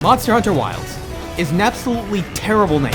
Monster Hunter Wilds is an absolutely terrible name.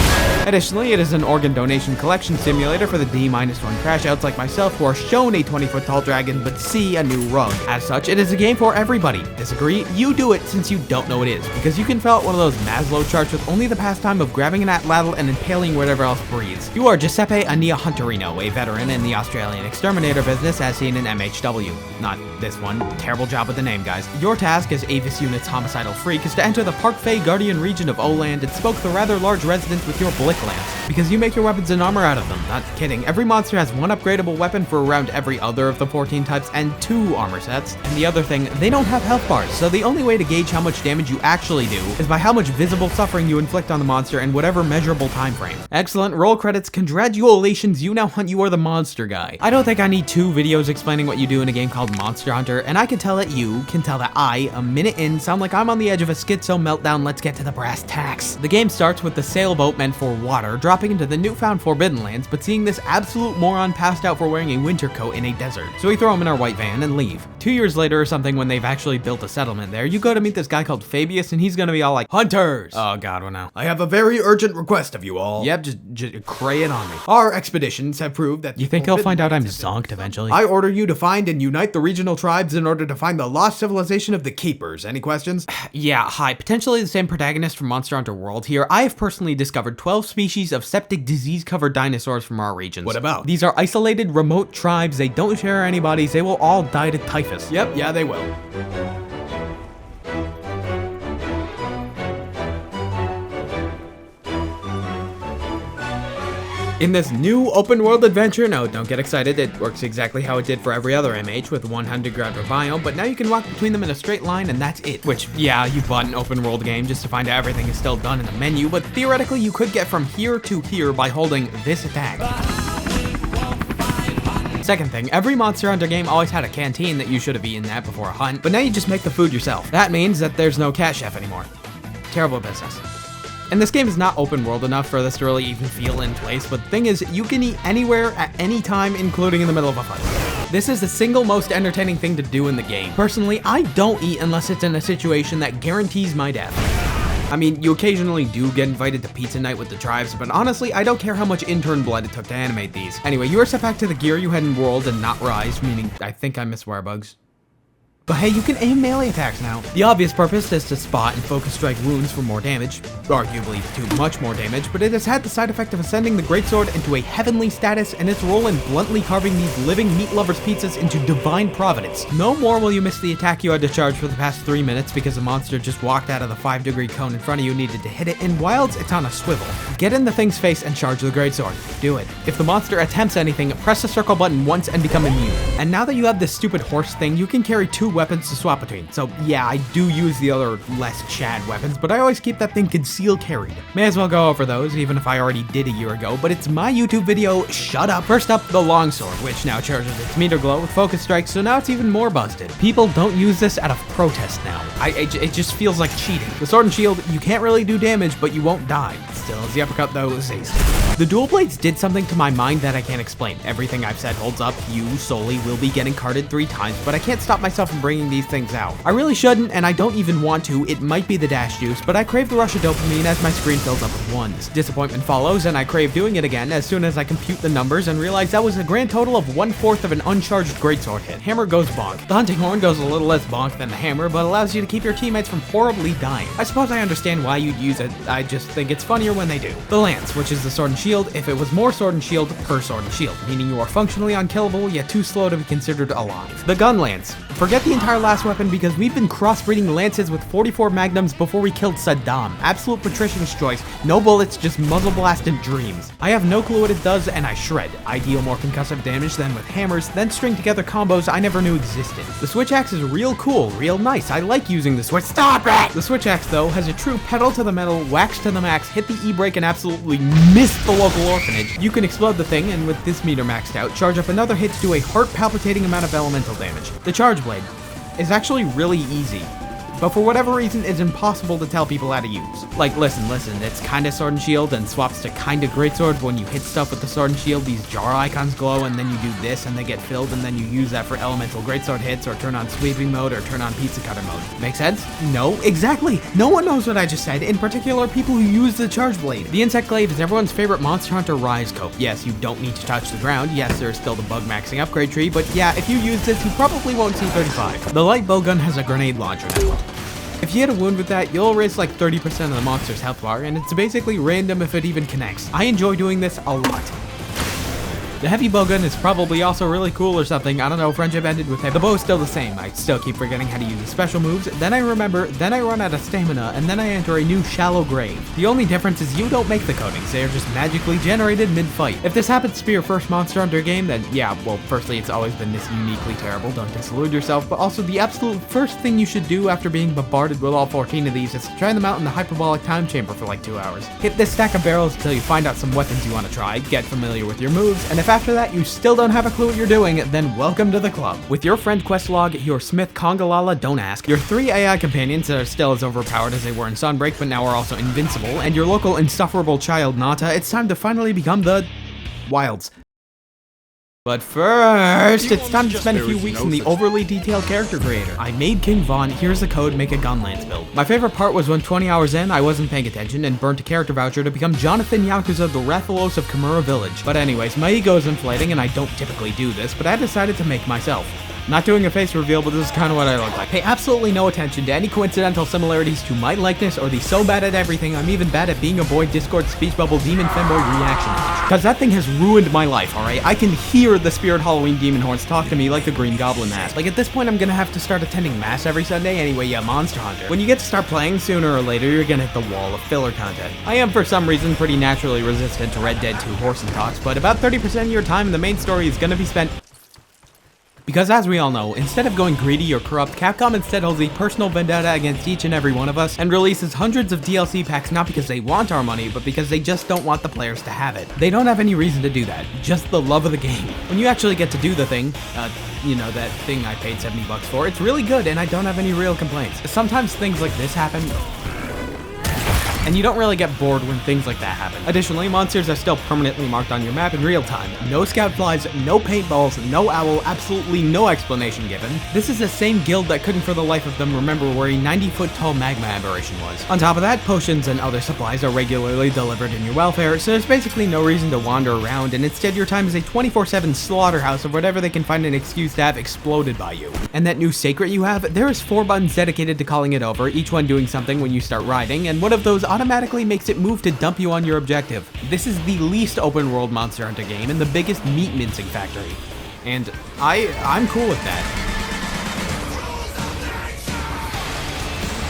Additionally, it is an organ donation collection simulator for the D-1 crash-outs like myself who are shown a 20-foot tall dragon but see a new rug. As such, it is a game for everybody. Disagree? You do it since you don't know it is, because you can fill out one of those Maslow charts with only the pastime of grabbing an atlatl and impaling whatever else breathes. You are Giuseppe Ania Hunterino, a veteran in the Australian exterminator business as seen in MHW. Not this one. Terrible job with the name, guys. Your task as Avis Unit's homicidal freak is to enter the Park Fay Guardian region of Oland and smoke the rather large residents with your blick lamps, because you make your weapons and armor out of them. Not kidding. Every monster has one upgradable weapon for around every other of the 14 types and 2 armor sets. And the other thing, they don't have health bars, so the only way to gauge how much damage you actually do is by how much visible suffering you inflict on the monster in whatever measurable time frame. Excellent. Roll credits. Congratulations, you now hunt. You are the monster guy. I don't think I need 2 videos explaining what you do in a game called Monster Hunter, and I can tell that you can tell that I, a minute in, sound like I'm on the edge of a schizo meltdown. Let's get to the brass tacks. The game starts with the sailboat meant for water dropping into the newfound Forbidden Lands, but seeing this absolute moron passed out for wearing a winter coat in a desert. So we throw him in our white van and leave. 2 years later or something, when they've actually built a settlement there, you go to meet this guy called Fabius, and he's gonna be all like, "Hunters! Oh god, what now? I have a very urgent request of you all." Yep, just cray it on me. Our expeditions have proved that— You think he'll find out I'm zonked eventually? I order you to find and unite the regional tribes in order to find the lost civilization of the Keepers. Any questions? Yeah, hi. Potentially the same protagonist from Monster Hunter World here. I have personally discovered 12 species of septic disease-covered dinosaurs from our regions. What about? These are isolated, remote tribes. They don't share any bodies. They will all die to typhus. Yep, yeah, they will. In this new open world adventure, no, don't get excited, it works exactly how it did for every other MH with 100 ground per biome, but now you can walk between them in a straight line and that's it. Which, yeah, you bought an open world game just to find out everything is still done in the menu, but theoretically you could get from here to here by holding this attack. Second thing, every Monster Hunter game always had a canteen that you should have eaten at before a hunt, but now you just make the food yourself. That means that there's no cat chef anymore. Terrible business. And this game is not open world enough for this to really even feel in place, but the thing is, you can eat anywhere at any time, including in the middle of a fight. This is the single most entertaining thing to do in the game. Personally, I don't eat unless it's in a situation that guarantees my death. I mean, you occasionally do get invited to pizza night with the tribes, but honestly, I don't care how much intern blood it took to animate these. Anyway, you are set back to the gear you had in World and not Rise, meaning I think I miss Werebugs. But hey, you can aim melee attacks now. The obvious purpose is to spot and focus strike wounds for more damage, arguably too much more damage, but it has had the side effect of ascending the Greatsword into a heavenly status and its role in bluntly carving these living meat lovers' pizzas into divine providence. No more will you miss the attack you had to charge for the past 3 minutes because a monster just walked out of the 5-degree cone in front of you, needed to hit it. In Wilds, it's on a swivel. Get in the thing's face and charge the Greatsword. Do it. If the monster attempts anything, press the circle button once and become immune. And now that you have this stupid horse thing, you can carry 2 weapons to swap between. So yeah, I do use the other less Chad weapons, but I always keep that thing concealed carried. May as well go over those, even if I already did a year ago, but it's my YouTube video, shut up. First up, the longsword, which now charges its meter glow with focus strikes, so now it's even more busted. People don't use this out of protest now. It just feels like cheating. The sword and shield, you can't really do damage, but you won't die. Still, as the uppercut though, is ace. The dual blades did something to my mind that I can't explain. Everything I've said holds up. You, solely, will be getting carded 3 times, but I can't stop myself from bringing these things out. I really shouldn't, and I don't even want to. It might be the dash juice, but I crave the rush of dopamine as my screen fills up with 1s. Disappointment follows, and I crave doing it again as soon as I compute the numbers and realize that was a grand total of 1/4 of an uncharged greatsword hit. Hammer goes bonk. The hunting horn goes a little less bonk than the hammer, but allows you to keep your teammates from horribly dying. I suppose I understand why you'd use it. I just think it's funnier when they do. The lance, which is the sword and shield, if it was more sword and shield per sword and shield, meaning you are functionally unkillable yet too slow to be considered alive. The gun lance. Forget the entire last weapon because we've been crossbreeding lances with 44 magnums before we killed Saddam. Absolute patrician's choice. No bullets, just muzzle blast and dreams. I have no clue what it does and I shred. I deal more concussive damage than with hammers, then string together combos I never knew existed. The switch axe is real cool, real nice. I like using the switch. Stop it! The switch axe though has a true pedal to the metal, wax to the max, hit the e-brake and absolutely miss the local orphanage. You can explode the thing and with this meter maxed out, charge up another hit to do a heart palpitating amount of elemental damage. The charge blade is actually really easy. but for whatever reason, it's impossible to tell people how to use. Like, listen, it's kinda sword and shield and swaps to kinda greatsword, but when you hit stuff with the sword and shield, these jar icons glow, and then you do this and they get filled, and then you use that for elemental greatsword hits, or turn on sweeping mode, or turn on pizza cutter mode. Make sense? No? Exactly! No one knows what I just said, in particular people who use the charge blade. The insect glaive is everyone's favorite Monster Hunter rise coat. Yes, you don't need to touch the ground. Yes, there's still the bug maxing upgrade tree, but yeah, if you use this, you probably won't see 35. The light bowgun has a grenade launcher now. If you hit a wound with that, you'll erase like 30% of the monster's health bar, and it's basically random if it even connects. I enjoy doing this a lot. The heavy bowgun is probably also really cool or something. I don't know, friendship ended with him. The bow is still the same. I still keep forgetting how to use the special moves. Then I remember, then I run out of stamina, and then I enter a new shallow grave. The only difference is you don't make the coatings. They are just magically generated mid-fight. If this happens to be your first Monster Hunter game, then yeah, well, firstly, it's always been this uniquely terrible. Don't disillude yourself. But also, the absolute first thing you should do after being bombarded with all 14 of these is try them out in the hyperbolic time chamber for like 2 hours. Hit this stack of barrels until you find out some weapons you want to try, get familiar with your moves, and if after that you still don't have a clue what you're doing, then welcome to the club. With your friend Questlog, your Smith Congalala Don't Ask, your 3 AI companions that are still as overpowered as they were in Sunbreak but now are also invincible, and your local insufferable child Nata, it's time to finally become the Wilds. But first, it's time to spend a few weeks in the overly detailed character creator. I made King Von, here's the code, make a Gunlance build. My favorite part was when 20 hours in, I wasn't paying attention and burnt a character voucher to become Jonathan Yakuza, the Rathalos of Kimura Village. But anyways, my ego is inflating and I don't typically do this, but I decided to make myself. Not doing a face reveal, but this is kind of what I look like. Pay absolutely no attention to any coincidental similarities to my likeness or the so bad at everything I'm even bad at being a boy Discord speech bubble demon femboy reaction image. Cause that thing has ruined my life, alright? I can hear the Spirit Halloween demon horns talk to me like the Green Goblin has. Like at this point I'm gonna have to start attending mass every Sunday anyway, yeah, Monster Hunter. When you get to start playing, sooner or later you're gonna hit the wall of filler content. I am for some reason pretty naturally resistant to Red Dead 2 horse and talks, but about 30% of your time in the main story is gonna be spent because as we all know, instead of going greedy or corrupt, Capcom instead holds a personal vendetta against each and every one of us and releases hundreds of DLC packs not because they want our money, but because they just don't want the players to have it. They don't have any reason to do that, just the love of the game. When you actually get to do the thing, you know, that thing I paid $70 for, it's really good and I don't have any real complaints. Sometimes things like this happen, and you don't really get bored when things like that happen. Additionally, monsters are still permanently marked on your map in real time. No scout flies, no paintballs, no owl, absolutely no explanation given. This is the same guild that couldn't for the life of them remember where a 90-foot tall magma aberration was. On top of that, potions and other supplies are regularly delivered in your welfare, so there's basically no reason to wander around, and instead your time is a 24/7 slaughterhouse of whatever they can find an excuse to have exploded by you. And that new sacred you have, there is 4 buttons dedicated to calling it over, each one doing something when you start riding, and one of those automatically makes it move to dump you on your objective. This is the least open world Monster Hunter game and the biggest meat mincing factory. And I'm cool with that.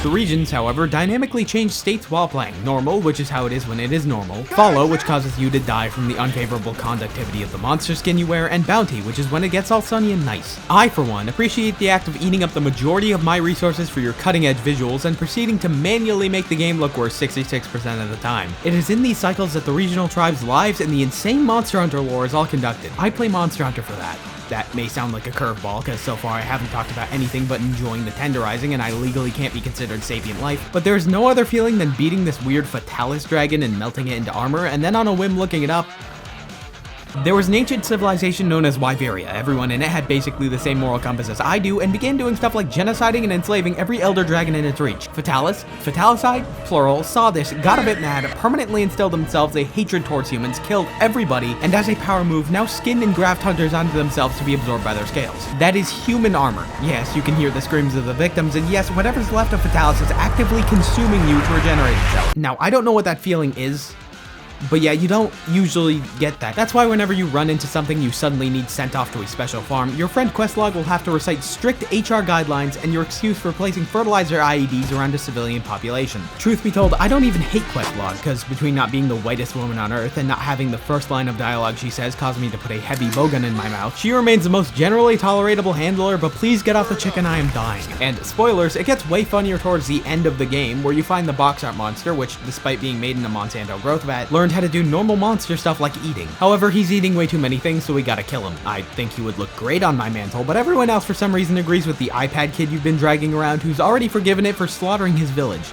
The regions, however, dynamically change states while playing. Normal, which is how it is when it is normal. Follow, which causes you to die from the unfavorable conductivity of the monster skin you wear. And Bounty, which is when it gets all sunny and nice. I, for one, appreciate the act of eating up the majority of my resources for your cutting-edge visuals and proceeding to manually make the game look worse 66% of the time. It is in these cycles that the regional tribes' lives and the insane Monster Hunter lore is all conducted. I play Monster Hunter for that. That may sound like a curveball, because so far I haven't talked about anything but enjoying the tenderizing and I legally can't be considered sapient life, but there's no other feeling than beating this weird Fatalis dragon and melting it into armor, and then on a whim looking it up. There was an ancient civilization known as Wyveria. Everyone in it had basically the same moral compass as I do and began doing stuff like genociding and enslaving every elder dragon in its reach. Fatalicide, plural, saw this, got a bit mad, permanently instilled themselves a hatred towards humans, killed everybody, and as a power move, now skinned and graft hunters onto themselves to be absorbed by their scales. That is human armor. Yes, you can hear the screams of the victims, and yes, whatever's left of Fatalis is actively consuming you to regenerate itself. Now, I don't know what that feeling is, but yeah, you don't usually get that. That's why whenever you run into something you suddenly need sent off to a special farm, your friend Questlog will have to recite strict HR guidelines and your excuse for placing fertilizer IEDs around a civilian population. Truth be told, I don't even hate Questlog, because between not being the whitest woman on earth and not having the first line of dialogue she says caused me to put a heavy bowgun in my mouth, she remains the most generally tolerable handler, but please get off the chicken, I am dying. And spoilers, it gets way funnier towards the end of the game, where you find the box art monster, which, despite being made in a Monsanto growth vat, learns learned how to do normal monster stuff like eating. However, he's eating way too many things, so we gotta kill him. I think he would look great on my mantle, but everyone else for some reason agrees with the iPad kid you've been dragging around who's already forgiven it for slaughtering his village.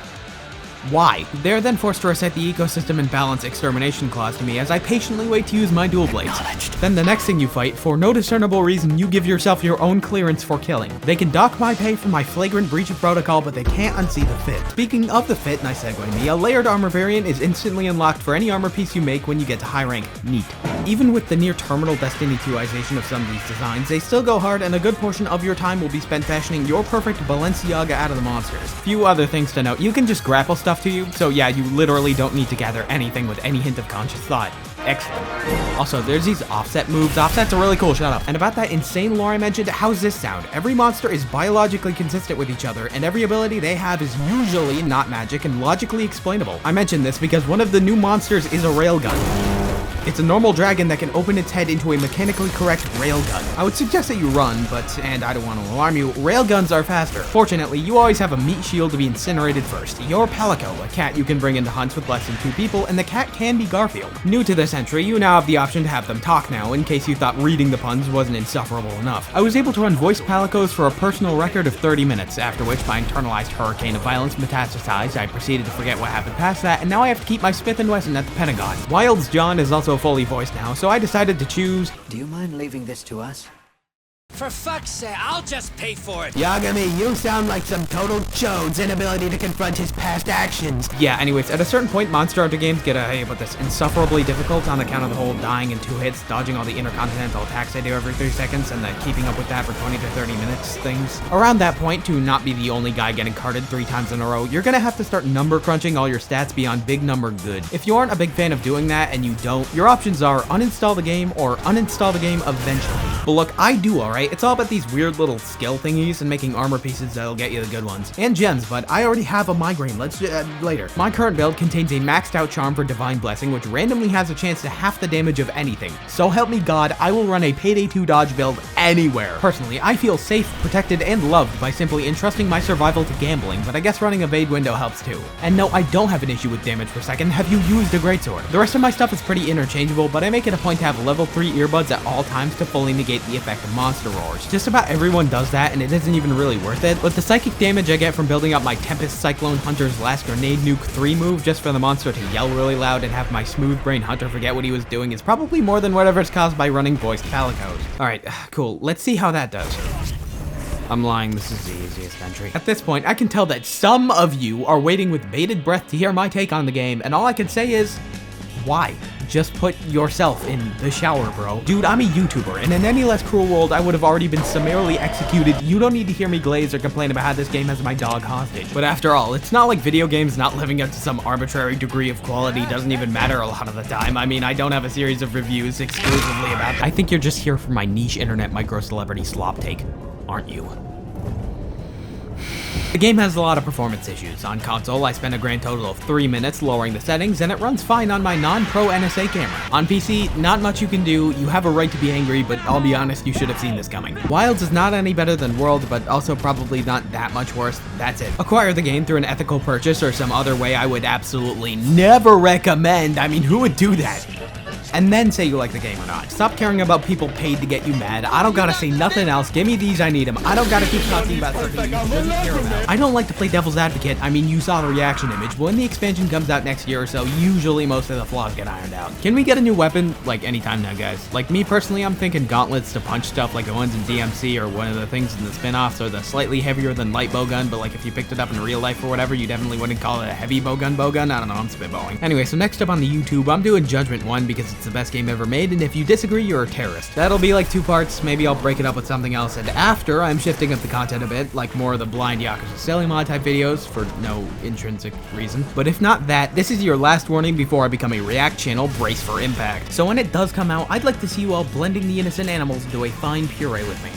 Why? They're then forced to recite the ecosystem and balance extermination clause to me as I patiently wait to use my dual blades. Then the next thing you fight, for no discernible reason, you give yourself your own clearance for killing. They can dock my pay for my flagrant breach of protocol, but they can't unsee the fit. Speaking of the fit, nice segue me, a layered armor variant is instantly unlocked for any armor piece you make when you get to high rank. Neat. Even with the near terminal Destiny 2ization of some of these designs, they still go hard, and a good portion of your time will be spent fashioning your perfect Balenciaga out of the monsters. Few other things to note, you can just grapple stuff to you, so yeah, you literally don't need to gather anything with any hint of conscious thought. Excellent. Also, there's these offset moves. Offsets are really cool, shut up. And about that insane lore I mentioned, how's this sound? Every monster is biologically consistent with each other, and every ability they have is usually not magic and logically explainable. I mention this because one of the new monsters is a railgun. It's a normal dragon that can open its head into a mechanically correct railgun. I would suggest that you run, and I don't want to alarm you, railguns are faster. Fortunately, you always have a meat shield to be incinerated first. Your Palico, a cat you can bring into hunts with less than 2 people, and the cat can be Garfield. New to this entry, you now have the option to have them talk now, in case you thought reading the puns wasn't insufferable enough. I was able to run voice Palicos for a personal record of 30 minutes, after which my internalized hurricane of violence metastasized. I proceeded to forget what happened past that, and now I have to keep my Smith & Wesson at the Pentagon. Wild's John is also fully voiced now, so I decided to choose... Do you mind leaving this to us? For fuck's sake, I'll just pay for it. Yagami, you sound like some total Jones' inability to confront his past actions. Yeah, anyways, at a certain point, Monster Hunter games get, how you put this, insufferably difficult on account of the whole dying in 2 hits, dodging all the intercontinental attacks I do every 3 seconds, and then keeping up with that for 20 to 30 minutes things. Around that point, to not be the only guy getting carded 3 times in a row, you're gonna have to start number crunching all your stats beyond big number good. If you aren't a big fan of doing that, and you don't, your options are uninstall the game or uninstall the game eventually. But look, I do, alright? It's all about these weird little skill thingies and making armor pieces that'll get you the good ones. And gems, but I already have a migraine. Let's do later. My current build contains a maxed out charm for Divine Blessing, which randomly has a chance to half the damage of anything. So help me God, I will run a Payday 2 dodge build anywhere. Personally, I feel safe, protected, and loved by simply entrusting my survival to gambling, but I guess running evade window helps too. And no, I don't have an issue with damage per second. Have you used a Greatsword? The rest of my stuff is pretty interchangeable, but I make it a point to have level 3 earbuds at all times to fully negate the effect of monster roars. Just about everyone does that, and it isn't even really worth it, but the psychic damage I get from building up my Tempest Cyclone Hunter's last Grenade Nuke 3 move just for the monster to yell really loud and have my smooth brain hunter forget what he was doing is probably more than whatever's caused by running voiced Palicos. Alright, cool, let's see how that does. I'm lying, this is the easiest entry. At this point, I can tell that some of you are waiting with bated breath to hear my take on the game, and all I can say is, why? Just put yourself in the shower, bro. Dude, I'm a YouTuber, and in any less cruel world, I would have already been summarily executed. You don't need to hear me glaze or complain about how this game has my dog hostage. But after all, it's not like video games not living up to some arbitrary degree of quality doesn't even matter a lot of the time. I mean, I don't have a series of reviews exclusively about that. I think you're just here for my niche internet micro-celebrity slop take, aren't you? The game has a lot of performance issues. On console, I spent a grand total of 3 minutes lowering the settings, and it runs fine on my non-pro NSA camera. On PC, not much you can do. You have a right to be angry, but I'll be honest, you should have seen this coming. Wilds is not any better than World, but also probably not that much worse. That's it. Acquire the game through an ethical purchase or some other way I would absolutely never recommend. I mean, who would do that? And then say you like the game or not. Stop caring about people paid to get you mad. I don't gotta say nothing else. Give me these, I need them. I don't gotta keep talking about something you shouldn't care about. I don't like to play devil's advocate. I mean, you saw the reaction image. When the expansion comes out next year or so, usually most of the flaws get ironed out. Can we get a new weapon? Like, anytime now, guys. Like, me personally, I'm thinking gauntlets to punch stuff like the ones in DMC or one of the things in the spin-offs, or the slightly heavier than light bowgun, but like if you picked it up in real life or whatever, you definitely wouldn't call it a heavy bowgun. I don't know, I'm spitballing. Anyway, so next up on the YouTube, I'm doing Judgment 1 because it's the best game ever made, and if you disagree, you're a terrorist. That'll be like 2 parts, maybe I'll break it up with something else, and after, I'm shifting up the content a bit, like more of the blind Yakuza selling mod type videos, for no intrinsic reason. But if not that, this is your last warning before I become a React channel. Brace for impact. So when it does come out, I'd like to see you all blending the innocent animals into a fine puree with me.